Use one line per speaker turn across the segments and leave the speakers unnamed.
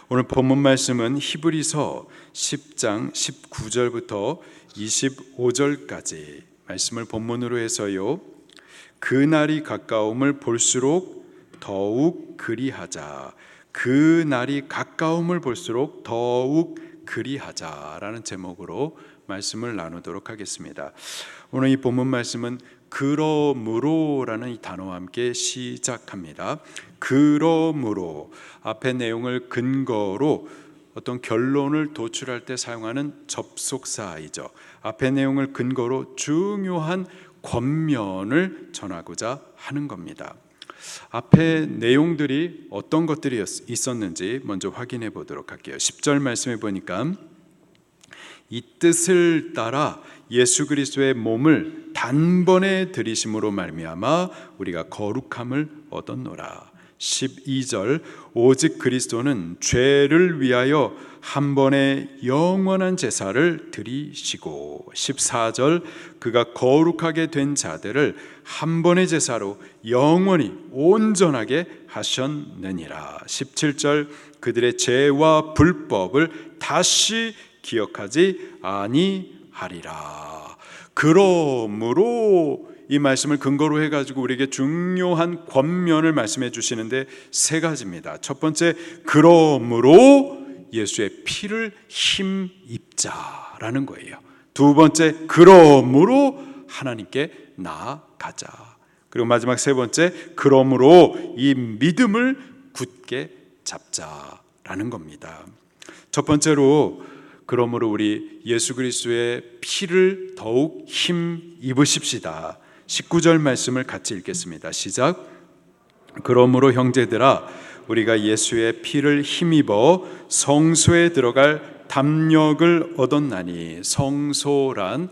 오늘 본문 말씀은 히브리서 10장 19절부터 25절까지 말씀을 본문으로 해서요, 그날이 가까움을 볼수록 더욱 그리하자, 그날이 가까움을 볼수록 더욱 그리하자라는 제목으로 말씀을 나누도록 하겠습니다. 오늘 이 본문 말씀은 그러므로라는 이 단어와 함께 시작합니다. 그러므로, 앞의 내용을 근거로 어떤 결론을 도출할 때 사용하는 접속사이죠. 앞의 내용을 근거로 중요한 권면을 전하고자 하는 겁니다. 앞에 내용들이 어떤 것들이 있었는지 먼저 확인해 보도록 할게요. 10절 말씀해 보니까 이 뜻을 따라 예수 그리스도의 몸을 단번에 들이심으로 말미암아 우리가 거룩함을 얻었노라. 12절 오직 그리스도는 죄를 위하여 한 번의 영원한 제사를 드리시고, 14절 그가 거룩하게 된 자들을 한 번의 제사로 영원히 온전하게 하셨느니라. 17절 그들의 죄와 불법을 다시 기억하지 아니하리라. 그러므로 이 말씀을 근거로 해가지고 우리에게 중요한 권면을 말씀해 주시는데 세 가지입니다. 첫 번째, 그러므로 예수의 피를 힘입자라는 거예요. 두 번째, 그러므로 하나님께 나아가자. 그리고 마지막 세 번째, 그러므로 이 믿음을 굳게 잡자라는 겁니다. 첫 번째로, 그러므로 우리 예수 그리스도의 피를 더욱 힘 입으십시다. 19절 말씀을 같이 읽겠습니다. 시작. 그러므로 형제들아, 우리가 예수의 피를 힘입어 성소에 들어갈 담력을 얻었나니, 성소란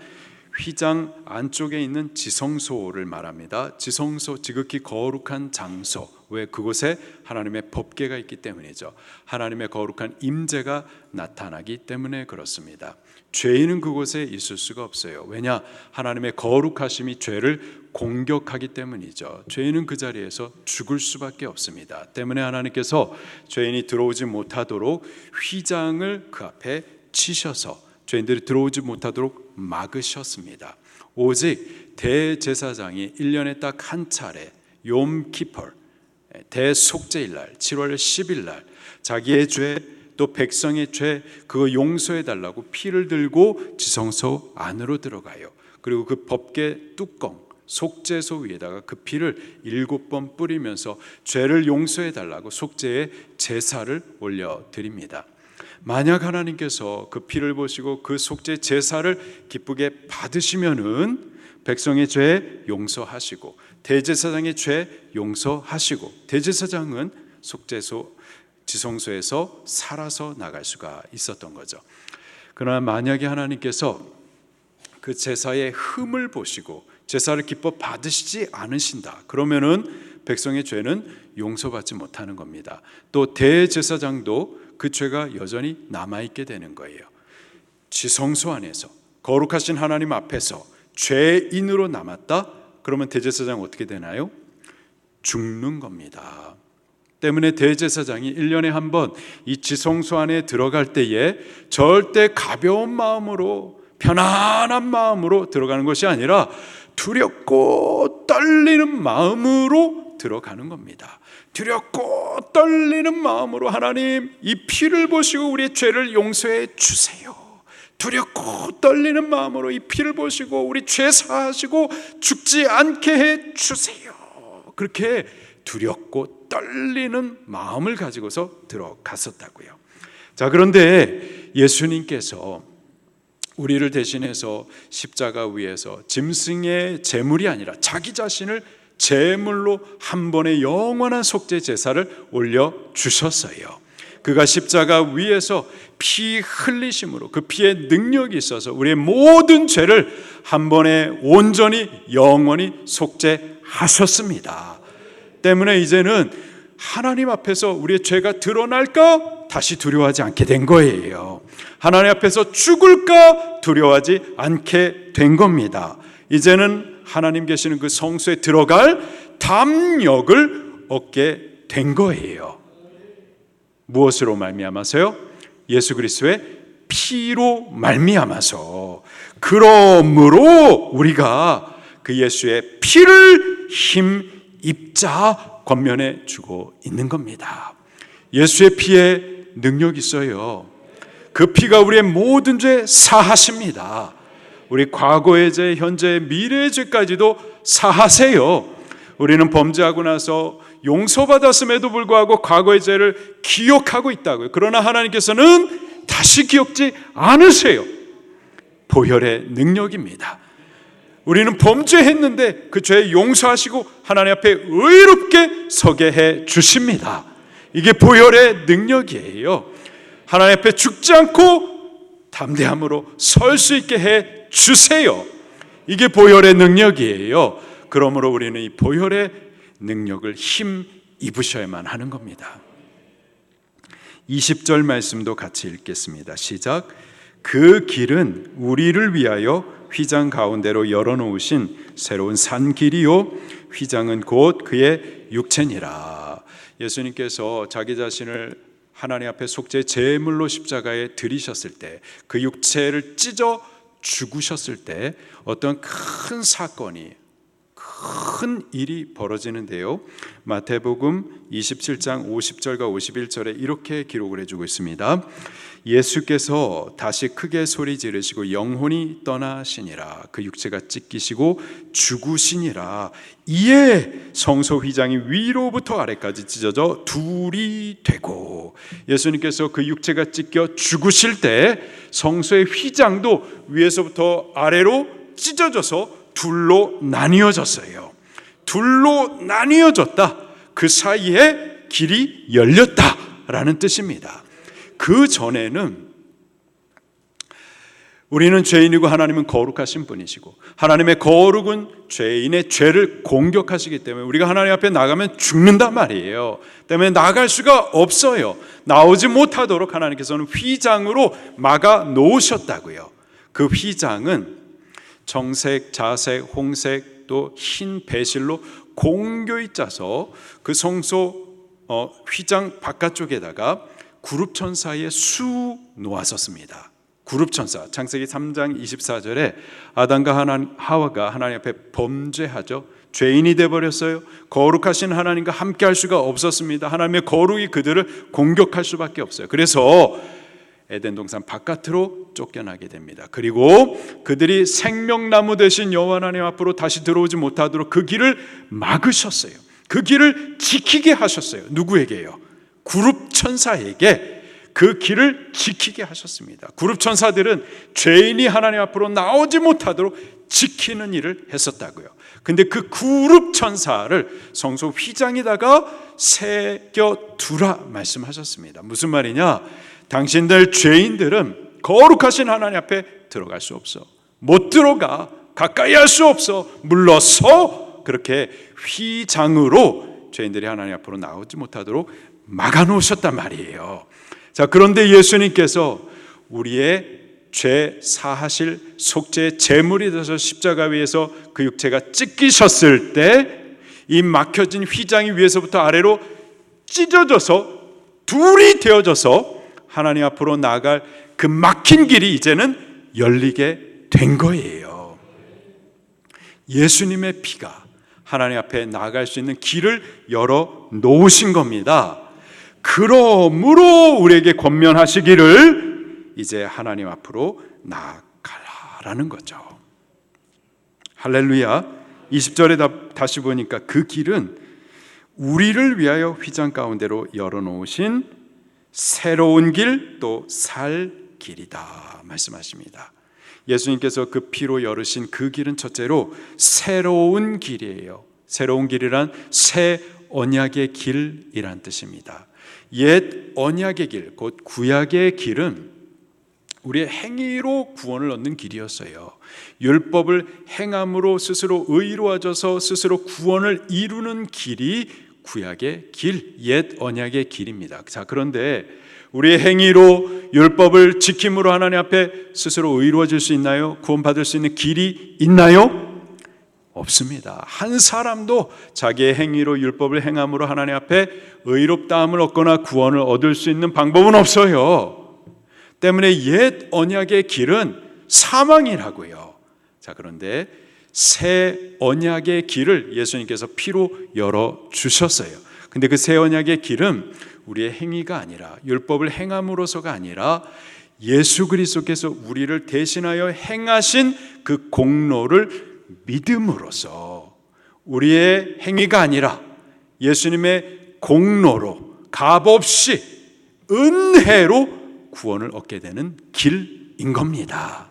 휘장 안쪽에 있는 지성소를 말합니다. 지성소, 지극히 거룩한 장소. 왜? 그곳에 하나님의 법궤가 있기 때문이죠. 하나님의 거룩한 임재가 나타나기 때문에 그렇습니다. 죄인은 그곳에 있을 수가 없어요. 왜냐? 하나님의 거룩하심이 죄를 공격하기 때문이죠. 죄인은 그 자리에서 죽을 수밖에 없습니다. 때문에 하나님께서 죄인이 들어오지 못하도록 휘장을 그 앞에 치셔서 죄인들이 들어오지 못하도록 막으셨습니다. 오직 대제사장이 1년에 딱 한 차례 욤키퍼, 대속죄일날 7월 10일날 자기의 죄 또 백성의 죄 그거 용서해 달라고 피를 들고 지성소 안으로 들어가요. 그리고 그 법궤 뚜껑 속죄소 위에다가 그 피를 7번 뿌리면서 죄를 용서해 달라고 속죄의 제사를 올려드립니다. 만약 하나님께서 그 피를 보시고 그 속죄 제사를 기쁘게 받으시면은 백성의 죄 용서하시고 대제사장의 죄 용서하시고, 대제사장은 속죄소 지성소에서 살아서 나갈 수가 있었던 거죠. 그러나 만약에 하나님께서 그 제사의 흠을 보시고 제사를 기뻐 받으시지 않으신다, 그러면은 백성의 죄는 용서받지 못하는 겁니다. 또 대제사장도 그 죄가 여전히 남아있게 되는 거예요. 지성소 안에서 거룩하신 하나님 앞에서 죄인으로 남았다? 그러면 대제사장 어떻게 되나요? 죽는 겁니다. 때문에 대제사장이 1년에 한 번 이 지성소 안에 들어갈 때에 절대 가벼운 마음으로 편안한 마음으로 들어가는 것이 아니라 두렵고 떨리는 마음으로 들어가는 겁니다. 두렵고 떨리는 마음으로, 하나님 이 피를 보시고 우리의 죄를 용서해 주세요. 두렵고 떨리는 마음으로 이 피를 보시고 우리 죄 사하시고 죽지 않게 해 주세요. 그렇게 두렵고 떨리는 마음을 가지고서 들어갔었다고요. 자, 그런데 예수님께서 우리를 대신해서 십자가 위에서 짐승의 제물이 아니라 자기 자신을 제물로 한 번의 영원한 속죄 제사를 올려주셨어요. 그가 십자가 위에서 피 흘리심으로 그 피의 능력이 있어서 우리의 모든 죄를 한 번에 온전히 영원히 속죄하셨습니다. 때문에 이제는 하나님 앞에서 우리의 죄가 드러날까 다시 두려워하지 않게 된 거예요. 하나님 앞에서 죽을까 두려워하지 않게 된 겁니다. 이제는 하나님 계시는 그 성소에 들어갈 담력을 얻게 된 거예요. 무엇으로 말미암아서요? 예수 그리스도의 피로 말미암아서. 그러므로 우리가 그 예수의 피를 힘입자 권면해 주고 있는 겁니다. 예수의 피에 능력이 있어요. 그 피가 우리의 모든 죄 사하십니다. 우리 과거의 죄, 현재, 미래의 죄까지도 사하세요. 우리는 범죄하고 나서 용서받았음에도 불구하고 과거의 죄를 기억하고 있다고요. 그러나 하나님께서는 다시 기억지 않으세요. 보혈의 능력입니다. 우리는 범죄했는데 그 죄 용서하시고 하나님 앞에 의롭게 서게 해 주십니다. 이게 보혈의 능력이에요. 하나님 앞에 죽지 않고 담대함으로 설 수 있게 해 주세요. 이게 보혈의 능력이에요. 그러므로 우리는 이 보혈의 능력을 힘 입으셔야만 하는 겁니다. 20절 말씀도 같이 읽겠습니다. 시작. 그 길은 우리를 위하여 휘장 가운데로 열어놓으신 새로운 산 길이요 휘장은 곧 그의 육체니라. 예수님께서 자기 자신을 하나님 앞에 속죄 제물로 십자가에 들이셨을 때, 그 육체를 찢어 죽으셨을 때 어떤 큰 사건이, 큰 일이 벌어지는데요. 마태복음 27장 50절과 51절에 이렇게 기록을 해주고 있습니다. 예수께서 다시 크게 소리 지르시고 영혼이 떠나시니라. 그 육체가 찢기시고 죽으시니라. 이에 성소 휘장이 위로부터 아래까지 찢어져 둘이 되고, 예수님께서 그 육체가 찢겨 죽으실 때 성소의 휘장도 위에서부터 아래로 찢어져서 둘로 나뉘어졌어요. 둘로 나뉘어졌다. 그 사이에 길이 열렸다라는 뜻입니다. 그 전에는 우리는 죄인이고 하나님은 거룩하신 분이시고, 하나님의 거룩은 죄인의 죄를 공격하시기 때문에 우리가 하나님 앞에 나가면 죽는단 말이에요. 때문에 나갈 수가 없어요. 나오지 못하도록 하나님께서는 휘장으로 막아 놓으셨다고요. 그 휘장은 정색, 자색, 홍색, 또 흰 배실로 공교히 짜서 그 성소 휘장 바깥쪽에다가 구룹천사의 수 놓았었습니다. 구룹천사, 창세기 3장 24절에 아담과 하와가 하나님 앞에 범죄하죠. 죄인이 되어버렸어요. 거룩하신 하나님과 함께 할 수가 없었습니다. 하나님의 거룩이 그들을 공격할 수밖에 없어요. 그래서 에덴 동산 바깥으로 쫓겨나게 됩니다. 그리고 그들이 생명나무 되신 여호와 하나님 앞으로 다시 들어오지 못하도록 그 길을 막으셨어요. 그 길을 지키게 하셨어요. 누구에게요? 구룹천사에게 그 길을 지키게 하셨습니다. 구룹천사들은 죄인이 하나님 앞으로 나오지 못하도록 지키는 일을 했었다고요. 근데 그 구룹천사를 성소 휘장에다가 새겨 두라 말씀하셨습니다. 무슨 말이냐? 당신들 죄인들은 거룩하신 하나님 앞에 들어갈 수 없어. 못 들어가. 가까이 할 수 없어. 물러서. 그렇게 휘장으로 죄인들이 하나님 앞으로 나오지 못하도록 막아놓으셨단 말이에요. 자, 그런데 예수님께서 우리의 죄 사하실 속죄 제물이 되어서 십자가 위에서 그 육체가 찢기셨을 때 이 막혀진 휘장이 위에서부터 아래로 찢어져서 둘이 되어져서 하나님 앞으로 나아갈 그 막힌 길이 이제는 열리게 된 거예요. 예수님의 피가 하나님 앞에 나아갈 수 있는 길을 열어 놓으신 겁니다. 그러므로 우리에게 권면하시기를 이제 하나님 앞으로 나아가라는 거죠. 할렐루야. 20절에 다시 보니까 그 길은 우리를 위하여 휘장 가운데로 열어놓으신 새로운 길, 또 살 길이다 말씀하십니다. 예수님께서 그 피로 열으신 그 길은 첫째로 새로운 길이에요. 새로운 길이란 새 언약의 길이란 뜻입니다. 옛 언약의 길, 곧 구약의 길은 우리의 행위로 구원을 얻는 길이었어요. 율법을 행함으로 스스로 의로워져서 스스로 구원을 이루는 길이 구약의 길, 옛 언약의 길입니다. 자, 그런데 우리의 행위로 율법을 지킴으로 하나님 앞에 스스로 의로워질 수 있나요? 구원받을 수 있는 길이 있나요? 없습니다. 한 사람도 자기의 행위로 율법을 행함으로 하나님 앞에 의롭다함을 얻거나 구원을 얻을 수 있는 방법은 없어요. 때문에 옛 언약의 길은 사망이라고요. 자, 그런데 새 언약의 길을 예수님께서 피로 열어 주셨어요. 근데 그 새 언약의 길은 우리의 행위가 아니라, 율법을 행함으로서가 아니라 예수 그리스도께서 우리를 대신하여 행하신 그 공로를 믿음으로써, 우리의 행위가 아니라 예수님의 공로로 값없이 은혜로 구원을 얻게 되는 길인 겁니다.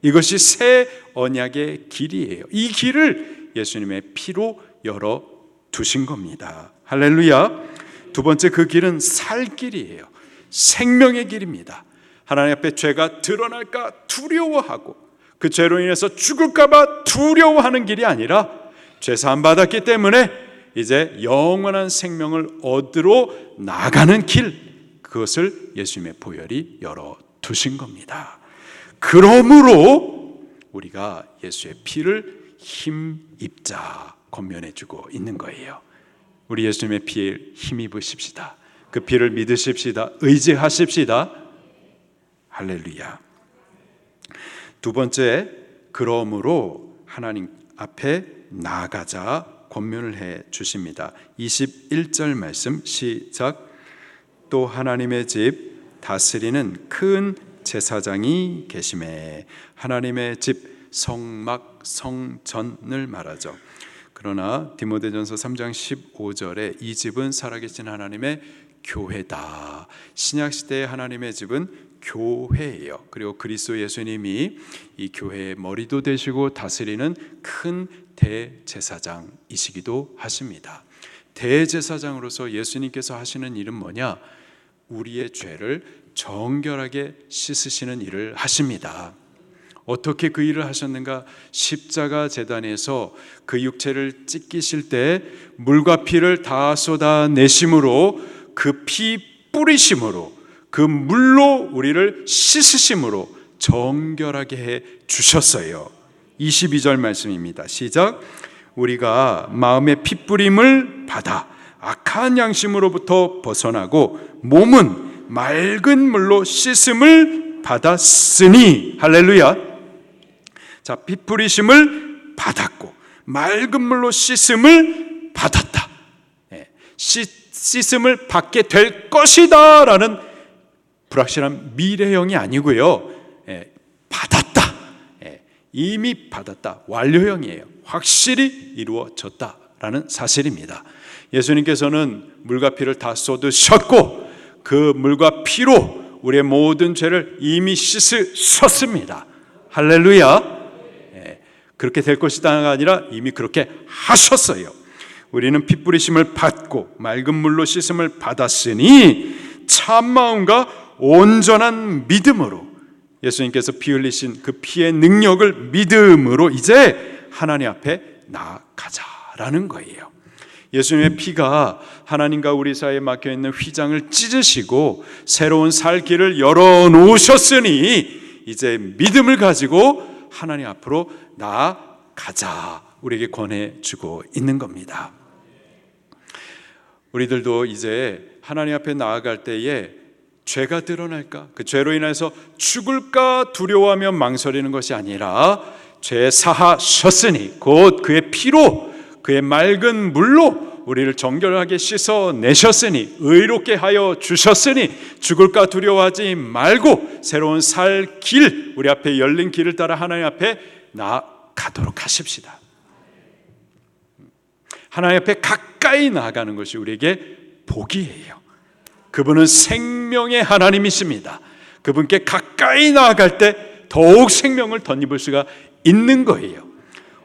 이것이 새 언약의 길이에요. 이 길을 예수님의 피로 열어 두신 겁니다. 할렐루야. 두 번째, 그 길은 살 길이에요. 생명의 길입니다. 하나님 앞에 죄가 드러날까 두려워하고 그 죄로 인해서 죽을까 봐 두려워하는 길이 아니라, 죄 사함 받았기 때문에 이제 영원한 생명을 얻으러 나가는 길, 그것을 예수님의 보혈이 열어 두신 겁니다. 그러므로 우리가 예수의 피를 힘입자 권면해 주고 있는 거예요. 우리 예수님의 피에 힘입으십시다. 그 피를 믿으십시다. 의지하십시다. 할렐루야. 두 번째, 그러므로 하나님 앞에 나아가자 권면을 해 주십니다. 21절 말씀 시작. 또 하나님의 집 다스리는 큰 제사장이 계심에, 하나님의 집 성막 성전을 말하죠. 그러나 디모데전서 3장 15절에 이 집은 살아계신 하나님의 교회다. 신약시대의 하나님의 집은 교회예요. 그리고 그리스도 예수님이 이 교회의 머리도 되시고 다스리는 큰 대제사장이시기도 하십니다. 대제사장으로서 예수님께서 하시는 일은 뭐냐? 우리의 죄를 정결하게 씻으시는 일을 하십니다. 어떻게 그 일을 하셨는가? 십자가 제단에서 그 육체를 찢기실 때 물과 피를 다 쏟아내심으로, 그 피 뿌리심으로, 그 물로 우리를 씻으심으로 정결하게 해 주셨어요. 22절 말씀입니다. 시작. 우리가 마음의 핏부림을 받아 악한 양심으로부터 벗어나고 몸은 맑은 물로 씻음을 받았으니, 할렐루야. 자, 핏부리심을 받았고 맑은 물로 씻음을 받았다. 씻음을 받게 될 것이다 라는 불확실한 미래형이 아니고요, 받았다, 이미 받았다, 완료형이에요. 확실히 이루어졌다라는 사실입니다. 예수님께서는 물과 피를 다 쏟으셨고 그 물과 피로 우리의 모든 죄를 이미 씻으셨습니다. 할렐루야. 그렇게 될 것이다가 아니라 이미 그렇게 하셨어요. 우리는 피 뿌리심을 받고 맑은 물로 씻음을 받았으니 참마음과 온전한 믿음으로, 예수님께서 피 흘리신 그 피의 능력을 믿음으로 이제 하나님 앞에 나아가자라는 거예요. 예수님의 피가 하나님과 우리 사이에 막혀있는 휘장을 찢으시고 새로운 살 길을 열어놓으셨으니 이제 믿음을 가지고 하나님 앞으로 나아가자, 우리에게 권해주고 있는 겁니다. 우리들도 이제 하나님 앞에 나아갈 때에 죄가 드러날까, 그 죄로 인해서 죽을까 두려워하며 망설이는 것이 아니라, 죄 사하셨으니 곧 그의 피로, 그의 맑은 물로 우리를 정결하게 씻어내셨으니, 의롭게 하여 주셨으니 죽을까 두려워하지 말고 새로운 살 길, 우리 앞에 열린 길을 따라 하나님 앞에 나아가도록 하십시다. 하나님 앞에 가까이 나아가는 것이 우리에게 복이에요. 그분은 생명의 하나님이십니다. 그분께 가까이 나아갈 때 더욱 생명을 덧입을 수가 있는 거예요.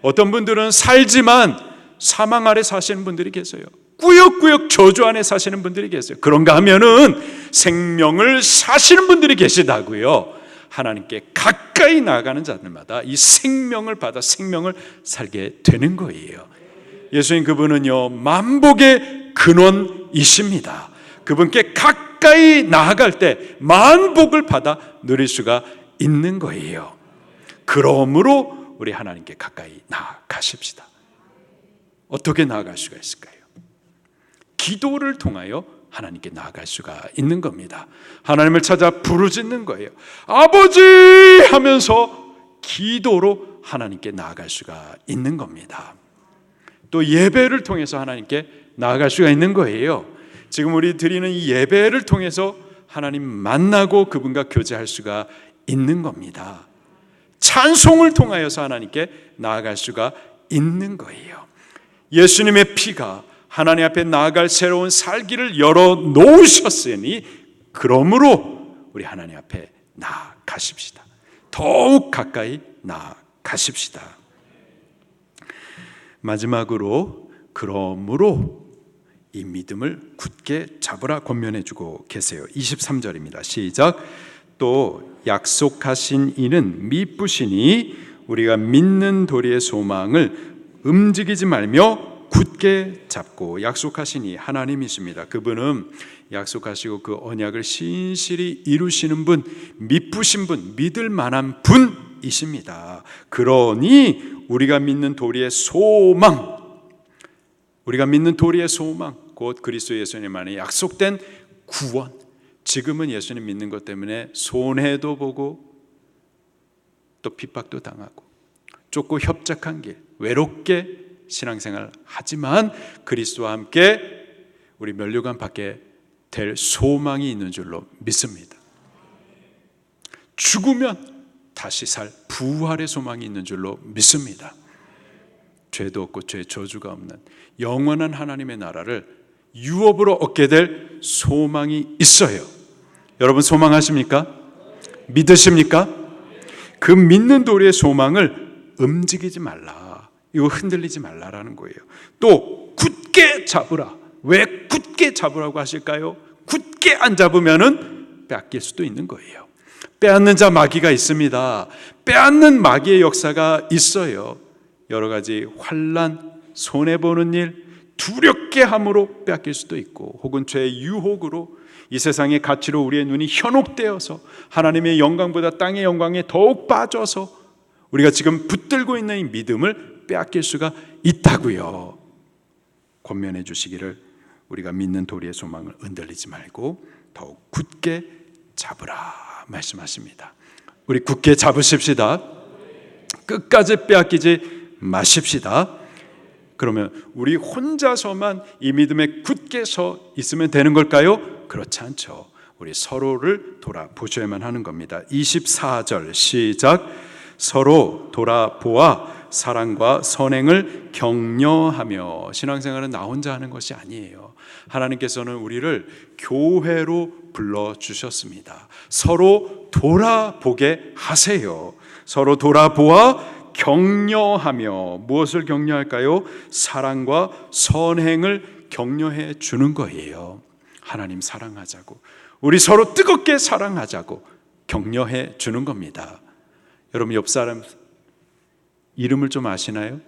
어떤 분들은 살지만 사망 아래 사시는 분들이 계세요. 꾸역꾸역 저주 안에 사시는 분들이 계세요. 그런가 하면은 생명을 사시는 분들이 계시다고요. 하나님께 가까이 나아가는 자들마다 이 생명을 받아 생명을 살게 되는 거예요. 예수님, 그분은요 만복의 근원이십니다. 그분께 가까이 나아갈 때 만복을 받아 누릴 수가 있는 거예요. 그러므로 우리 하나님께 가까이 나아가십시다. 어떻게 나아갈 수가 있을까요? 기도를 통하여 하나님께 나아갈 수가 있는 겁니다. 하나님을 찾아 부르짖는 거예요. 아버지 하면서 기도로 하나님께 나아갈 수가 있는 겁니다. 또 예배를 통해서 하나님께 나아갈 수가 있는 거예요. 지금 우리 드리는 이 예배를 통해서 하나님 만나고 그분과 교제할 수가 있는 겁니다. 찬송을 통하여서 하나님께 나아갈 수가 있는 거예요. 예수님의 피가 하나님 앞에 나아갈 새로운 살기를 열어놓으셨으니 그러므로 우리 하나님 앞에 나아가십시다. 더욱 가까이 나아가십시다. 마지막으로 그러므로 이 믿음을 굳게 잡으라 권면해주고 계세요. 23절입니다. 시작. 또 약속하신 이는 미쁘시니 우리가 믿는 도리의 소망을 움직이지 말며 굳게 잡고, 약속하시니 하나님이십니다. 그분은 약속하시고 그 언약을 신실히 이루시는 분, 미쁘신 분, 믿을 만한 분이십니다. 그러니 우리가 믿는 도리의 소망, 우리가 믿는 도리의 소망, 곧 그리스도 예수님 안에 약속된 구원, 지금은 예수님 믿는 것 때문에 손해도 보고 또 핍박도 당하고 좁고 협착한 길, 외롭게 신앙생활 하지만 그리스도와 함께 우리 면류관 받게 될 소망이 있는 줄로 믿습니다. 죽으면 다시 살 부활의 소망이 있는 줄로 믿습니다. 죄도 없고 죄의 저주가 없는 영원한 하나님의 나라를 유업으로 얻게 될 소망이 있어요. 여러분 소망하십니까? 믿으십니까? 그 믿는 도리의 소망을 움직이지 말라, 이거 흔들리지 말라라는 거예요. 또 굳게 잡으라. 왜 굳게 잡으라고 하실까요? 굳게 안 잡으면은 빼앗길 수도 있는 거예요. 빼앗는 자 마귀가 있습니다. 빼앗는 마귀의 역사가 있어요. 여러 가지 환난, 손해보는 일, 두렵게 함으로 빼앗길 수도 있고, 혹은 죄의 유혹으로 이 세상의 가치로 우리의 눈이 현혹되어서 하나님의 영광보다 땅의 영광에 더욱 빠져서 우리가 지금 붙들고 있는 이 믿음을 빼앗길 수가 있다고요. 권면해 주시기를 우리가 믿는 도리의 소망을 흔들리지 말고 더욱 굳게 잡으라 말씀하십니다. 우리 굳게 잡으십시다. 끝까지 빼앗기지 마십시다. 그러면 우리 혼자서만 이 믿음에 굳게 서 있으면 되는 걸까요? 그렇지 않죠. 우리 서로를 돌아보셔야만 하는 겁니다. 24절 시작. 서로 돌아보아 사랑과 선행을 격려하며. 신앙생활은 나 혼자 하는 것이 아니에요. 하나님께서는 우리를 교회로 불러주셨습니다. 서로 돌아보게 하세요. 서로 돌아보아 격려하며. 무엇을 격려할까요? 사랑과 선행을 격려해 주는 거예요. 하나님 사랑하자고, 우리 서로 뜨겁게 사랑하자고 격려해 주는 겁니다. 여러분 옆 사람 이름을 좀 아시나요?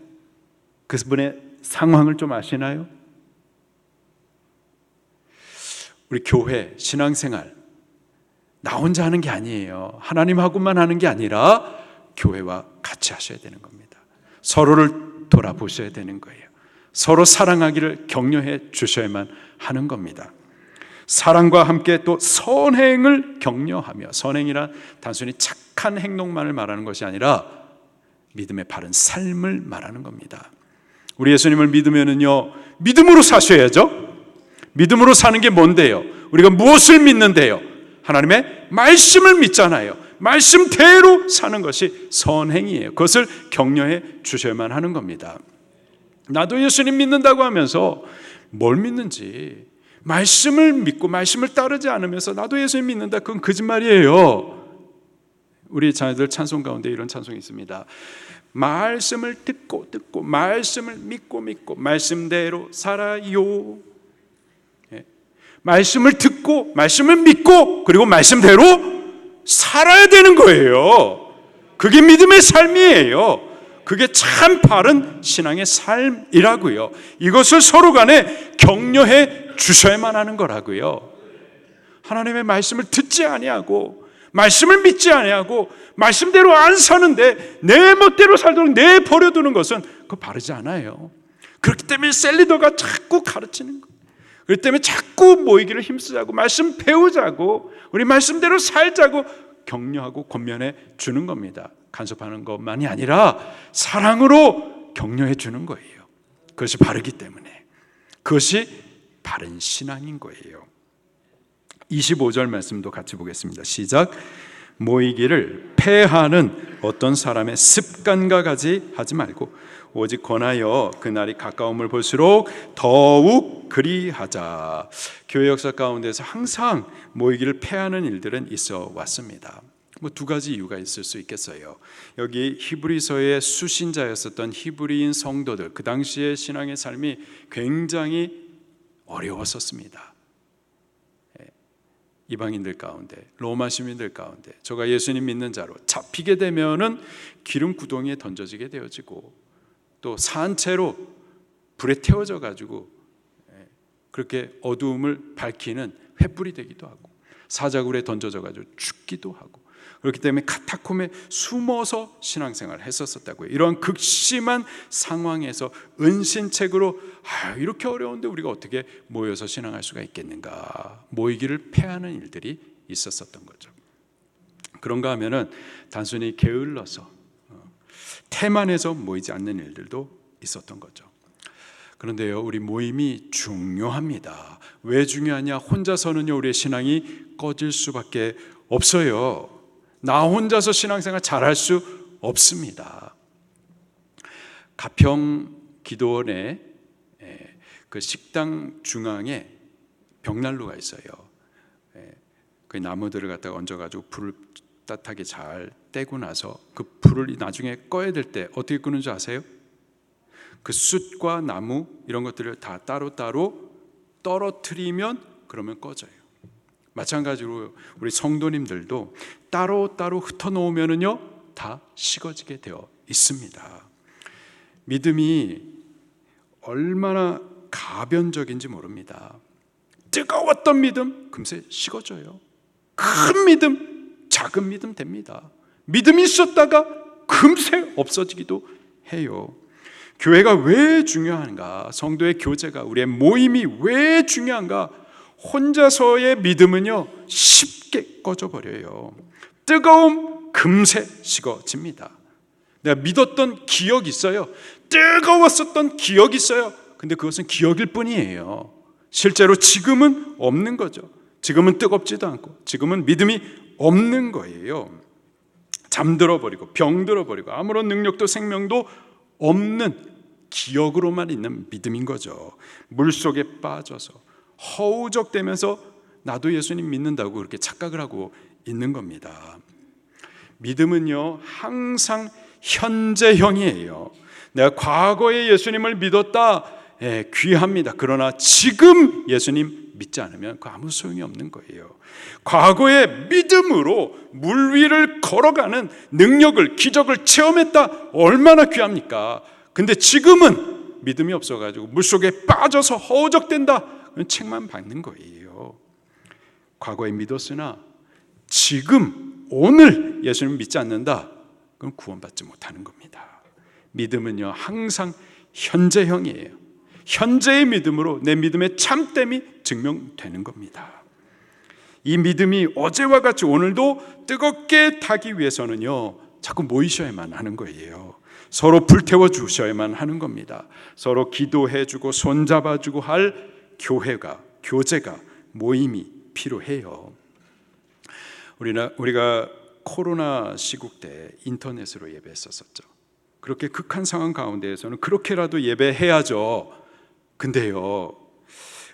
그분의 상황을 좀 아시나요? 우리 교회 신앙생활 나 혼자 하는 게 아니에요. 하나님하고만 하는 게 아니라 교회와 같이 하셔야 되는 겁니다. 서로를 돌아보셔야 되는 거예요. 서로 사랑하기를 격려해 주셔야만 하는 겁니다. 사랑과 함께 또 선행을 격려하며. 선행이란 단순히 착한 행동만을 말하는 것이 아니라 믿음의 바른 삶을 말하는 겁니다. 우리 예수님을 믿으면은요, 믿음으로 사셔야죠. 믿음으로 사는 게 뭔데요? 우리가 무엇을 믿는데요? 하나님의 말씀을 믿잖아요. 말씀대로 사는 것이 선행이에요. 그것을 격려해 주셔야만 하는 겁니다. 나도 예수님 믿는다고 하면서 뭘 믿는지, 말씀을 믿고 말씀을 따르지 않으면서 나도 예수님 믿는다, 그건 거짓말이에요. 우리 자녀들 찬송 가운데 이런 찬송이 있습니다. 말씀을 듣고 말씀을 믿고 말씀대로 살아요. 말씀을 듣고 말씀을 믿고 그리고 말씀대로 살아야 되는 거예요. 그게 믿음의 삶이에요. 그게 참 바른 신앙의 삶이라고요. 이것을 서로 간에 격려해 주셔야만 하는 거라고요. 하나님의 말씀을 듣지 아니하고 말씀을 믿지 아니하고 말씀대로 안 사는데 내 멋대로 살도록 내버려두는 것은 그거 바르지 않아요. 그렇기 때문에 셀 리더가 자꾸 가르치는 거예요. 그렇기 때문에 자꾸 모이기를 힘쓰자고, 말씀 배우자고, 우리 말씀대로 살자고 격려하고 권면해 주는 겁니다. 간섭하는 것만이 아니라 사랑으로 격려해 주는 거예요. 그것이 바르기 때문에, 그것이 바른 신앙인 거예요. 25절 말씀도 같이 보겠습니다. 시작. 모이기를 폐하는 어떤 사람의 습관과 같이 하지 말고 오직 권하여 그날이 가까움을 볼수록 더욱 그리하자. 교회 역사 가운데서 항상 모이기를 폐하는 일들은 있어 왔습니다. 두 가지 이유가 있을 수 있겠어요. 여기 히브리서의 수신자였었던 히브리인 성도들, 그 당시의 신앙의 삶이 굉장히 어려웠었습니다. 이방인들 가운데, 로마 시민들 가운데 저가 예수님 믿는 자로 잡히게 되면은 기름 구덩이에 던져지게 되어지고, 또 산채로 불에 태워져 가지고 그렇게 어두움을 밝히는 횃불이 되기도 하고, 사자굴에 던져져 가지고 죽기도 하고, 그렇기 때문에 카타콤에 숨어서 신앙생활을 했었다고요. 이러한 극심한 상황에서 은신책으로 이렇게 어려운데 우리가 어떻게 모여서 신앙할 수가 있겠는가, 모이기를 폐하는 일들이 있었던 거죠. 그런가 하면은 단순히 게을러서 태만해서 모이지 않는 일들도 있었던 거죠. 그런데요, 우리 모임이 중요합니다. 왜 중요하냐? 혼자서는요 우리의 신앙이 꺼질 수밖에 없어요. 나 혼자서 신앙생활 잘할 수 없습니다. 가평 기도원에 그 식당 중앙에 벽난로가 있어요. 그 나무들을 갖다가 얹어가지고 불을 따뜻하게 잘 떼고 나서 그 불을 나중에 꺼야 될 때 어떻게 끄는 줄 아세요? 그 숯과 나무 이런 것들을 다 따로따로 떨어뜨리면 그러면 꺼져요. 마찬가지로 우리 성도님들도 따로따로 흩어놓으면은요 다 식어지게 되어 있습니다. 믿음이 얼마나 가변적인지 모릅니다. 뜨거웠던 믿음 금세 식어져요. 큰 믿음, 작은 믿음 됩니다. 믿음이 있었다가 금세 없어지기도 해요. 교회가 왜 중요한가? 성도의 교제가, 우리의 모임이 왜 중요한가? 혼자서의 믿음은요 쉽게 꺼져버려요. 뜨거움 금세 식어집니다. 내가 믿었던 기억이 있어요. 뜨거웠었던 기억이 있어요. 근데 그것은 기억일 뿐이에요. 실제로 지금은 없는 거죠. 지금은 뜨겁지도 않고 지금은 믿음이 없는 거예요. 잠들어 버리고 병들어 버리고 아무런 능력도 생명도 없는 기억으로만 있는 믿음인 거죠. 물속에 빠져서 허우적대면서 나도 예수님 믿는다고 그렇게 착각을 하고 있는 겁니다. 믿음은요 항상 현재형이에요. 내가 과거에 예수님을 믿었다, 귀합니다. 그러나 지금 예수님 믿지 않으면 그 아무 소용이 없는 거예요. 과거의 믿음으로 물 위를 걸어가는 능력을, 기적을 체험했다, 얼마나 귀합니까? 근데 지금은 믿음이 없어가지고 물속에 빠져서 허우적댄다, 책만 받는 거예요. 과거에 믿었으나 지금 오늘 예수님 믿지 않는다, 그럼 구원받지 못하는 겁니다. 믿음은요 항상 현재형이에요. 현재의 믿음으로 내 믿음의 참됨이 증명되는 겁니다. 이 믿음이 어제와 같이 오늘도 뜨겁게 타기 위해서는요 자꾸 모이셔야만 하는 거예요. 서로 불태워 주셔야만 하는 겁니다. 서로 기도해주고 손잡아주고 할 교회가, 교제가, 모임이 필요해요. 우리가 코로나 시국 때 인터넷으로 예배했었죠. 그렇게 극한 상황 가운데에서는 그렇게라도 예배해야죠. 근데요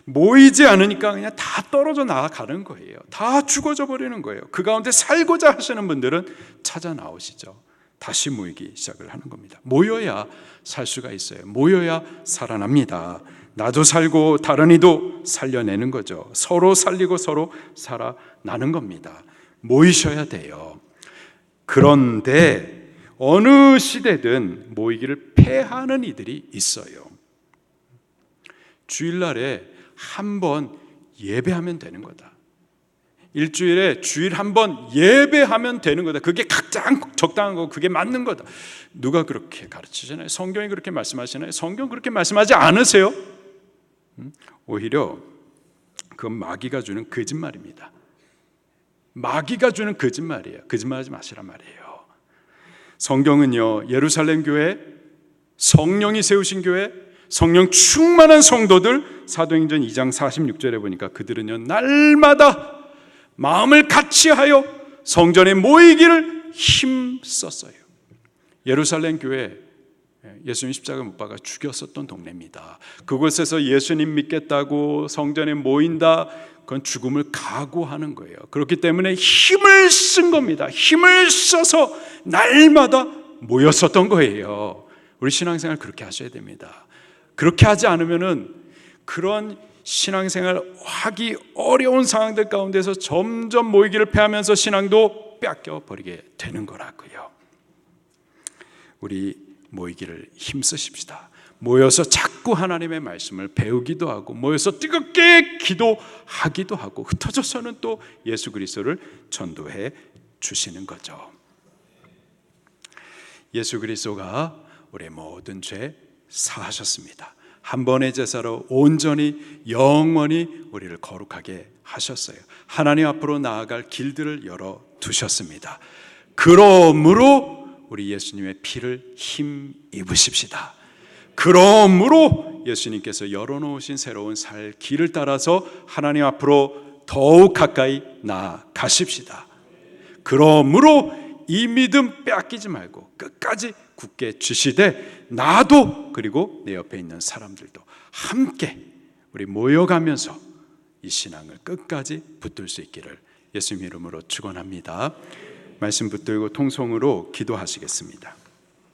모이지 않으니까 그냥 다 떨어져 나가는 거예요. 다 죽어져 버리는 거예요. 그 가운데 살고자 하시는 분들은 찾아 나오시죠. 다시 모이기 시작을 하는 겁니다. 모여야 살 수가 있어요. 모여야 살아납니다. 나도 살고 다른 이도 살려내는 거죠. 서로 살리고 서로 살아나는 겁니다. 모이셔야 돼요. 그런데 어느 시대든 모이기를 폐하는 이들이 있어요. 주일날에 한 번 예배하면 되는 거다. 일주일에 주일 한 번 예배하면 되는 거다. 그게 가장 적당한 거고 그게 맞는 거다. 누가 그렇게 가르치잖아요? 성경이 그렇게 말씀하시나요? 성경 그렇게 말씀하지 않으세요? 오히려 그건 마귀가 주는 거짓말입니다. 마귀가 주는 거짓말이에요. 거짓말하지 마시란 말이에요. 성경은요, 예루살렘 교회, 성령이 세우신 교회, 성령 충만한 성도들, 사도행전 2장 46절에 보니까 그들은요 날마다 마음을 같이하여 성전에 모이기를 힘썼어요. 예루살렘 교회, 예수님 십자가 못 박아 죽였었던 동네입니다. 그곳에서 예수님 믿겠다고 성전에 모인다, 그건 죽음을 각오하는 거예요. 그렇기 때문에 힘을 쓴 겁니다. 힘을 써서 날마다 모였었던 거예요. 우리 신앙생활 그렇게 하셔야 됩니다. 그렇게 하지 않으면은 그런 신앙생활 하기 어려운 상황들 가운데서 점점 모이기를 패하면서 신앙도 뺏겨버리게 되는 거라고요. 우리 모이기를 힘쓰십시다. 모여서 자꾸 하나님의 말씀을 배우기도 하고, 모여서 뜨겁게 기도하기도 하고, 흩어져서는 또 예수 그리스도를 전도해 주시는 거죠. 예수 그리스도가 우리의 모든 죄 사하셨습니다. 한 번의 제사로 온전히 영원히 우리를 거룩하게 하셨어요. 하나님 앞으로 나아갈 길들을 열어 두셨습니다. 그러므로 우리 예수님의 피를 힘 입으십시다. 그러므로 예수님께서 열어놓으신 새로운 살 길을 따라서 하나님 앞으로 더욱 가까이 나아가십시다. 그러므로 이 믿음 빼앗기지 말고 끝까지 굳게 주시되, 나도 그리고 내 옆에 있는 사람들도 함께 우리 모여가면서 이 신앙을 끝까지 붙들 수 있기를 예수님 이름으로 축원합니다. 말씀 붙들고 통성으로 기도하시겠습니다.